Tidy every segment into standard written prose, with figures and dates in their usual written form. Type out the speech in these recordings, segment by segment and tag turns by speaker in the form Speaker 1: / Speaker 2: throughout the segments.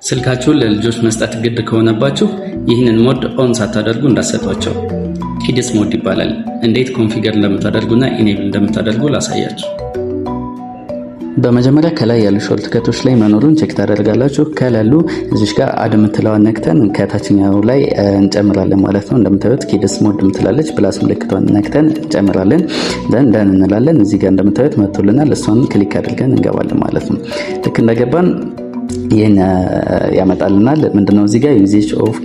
Speaker 1: ስልካችሁን ለልጆች መስጠት ግድ ከሆነባችሁ ይህንን ሞድ ኦን ሳታደርጉ እንዳትሰጧቸው። ኪድስ ሞድ ይባላል። እንዴት ኮንፊገር እንደምታደርጉና ኢኔብል እንደምታደርጉ ላሳያችሁ። በመጀመሪያ ከላይ ያሉ ሾርትከቶች ላይ መኖሩን ቼክ ታደርጋላችሁ። ከሌሉ እዚህ ጋር አድ የምትለዋን ነክተን ከታችኛው ላይ እንጨምራለን ማለት ነው። እንደምታዩት ኪድስ ሞድ ምትላለች፣ ፕላስ ምልክቷን ነክተን እንጨምራለን። ደን እንላለን። እዚህ ጋር እንደምታዩት መጥቶልናል። እሷን ክሊክ አድርገን እንገባለን ማለት ነው። ልክ እንደገባን ይህን ያመጣልናል። ምንድነው እዚህ ጋር ዩዜጅ ኦፍ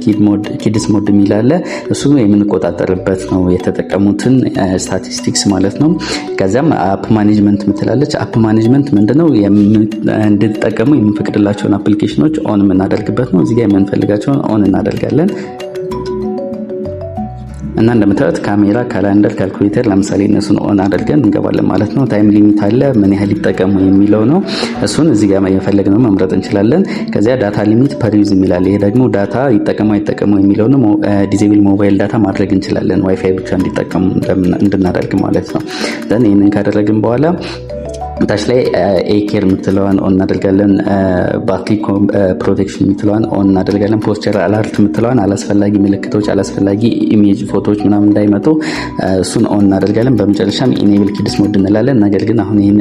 Speaker 1: ኪድስ ሞድ የሚል አለ። እሱ የምንቆጣጠርበት ነው የተጠቀሙትን ስታቲስቲክስ ማለት ነው። ከዚያም አፕ ማኔጅመንት ምትላለች። አፕ ማኔጅመንት ምንድነው እንድንጠቀሙ የምንፈቅድላቸውን አፕሊኬሽኖች ኦን የምናደርግበት ነው። እዚህ ጋር የምንፈልጋቸውን ኦን እናደርጋለን እና እንደምታዩት ካሜራ፣ ካላንደር፣ ካልኩሌተር ለምሳሌ እነሱን ኦን አድርገን እንገባለን ማለት ነው። ታይም ሊሚት አለ፣ ምን ያህል ይጠቀሙ የሚለው ነው። እሱን እዚህ ጋር የፈለግነው መምረጥ እንችላለን። ከዚያ ዳታ ሊሚት ፐር ዩዝ የሚላል። ይሄ ደግሞ ዳታ ይጠቀሙ አይጠቀሙ የሚለው ነው። ዲዜብል ሞባይል ዳታ ማድረግ እንችላለን፣ ዋይፋይ ብቻ እንዲጠቀሙ እንድናደርግ ማለት ነው። ዘን ይህንን ካደረግን በኋላ ታች ላይ ኤኬር የምትለዋን ኦን እናደርጋለን። ባትሪ ፕሮቴክሽን የምትለዋን ኦን እናደርጋለን። ፖስቸር አላርት የምትለዋን አላስፈላጊ ምልክቶች፣ አላስፈላጊ ኢሜጅ ፎቶዎች ምናምን እንዳይመጡ እሱን ኦን እናደርጋለን። በመጨረሻም ኢኔብል ኪድስ ሞድ እንላለን። ነገር ግን አሁን ይህን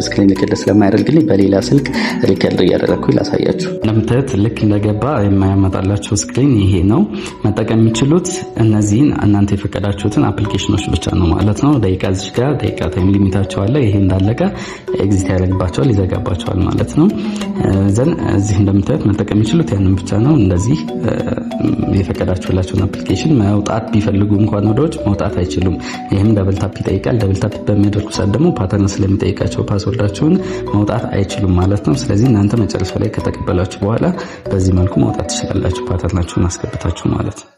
Speaker 1: ስክሪን ሪከርድ ስለማያደርግልኝ በሌላ ስልክ ሪከርድ እያደረግኩ ላሳያችሁ። እንደምታዩት ልክ እንደገባ የማያመጣላቸው ስክሪን ይሄ ነው። መጠቀም የሚችሉት እነዚህን እናንተ የፈቀዳችሁትን አፕሊኬሽኖች ብቻ ነው ማለት ነው። ደቂቃ እዚህ ጋር ደቂቃ ታይም ሊሚታቸው አለ። ይሄ እንዳለቀ ኤግዚት ያደርግባቸዋል፣ ይዘጋባቸዋል ማለት ነው። ዘን እዚህ እንደምታዩት መጠቀም የሚችሉት ያንን ብቻ ነው። እንደዚህ የፈቀዳችሁላቸውን አፕሊኬሽን መውጣት ቢፈልጉ እንኳን ወደ ውጭ መውጣት አይችሉም። ይህም ደብል ታፕ ይጠይቃል። ደብል ታፕ በሚያደርጉ ሰዓት ደግሞ ፓተርን ስለሚጠይቃቸው ፓስወርዳቸውን መውጣት አይችሉም ማለት ነው። ስለዚህ እናንተ መጨረሻ ላይ ከተቀበላችሁ በኋላ በዚህ መልኩ መውጣት ትችላላችሁ፣ ፓተርናችሁን አስገብታችሁ ማለት ነው።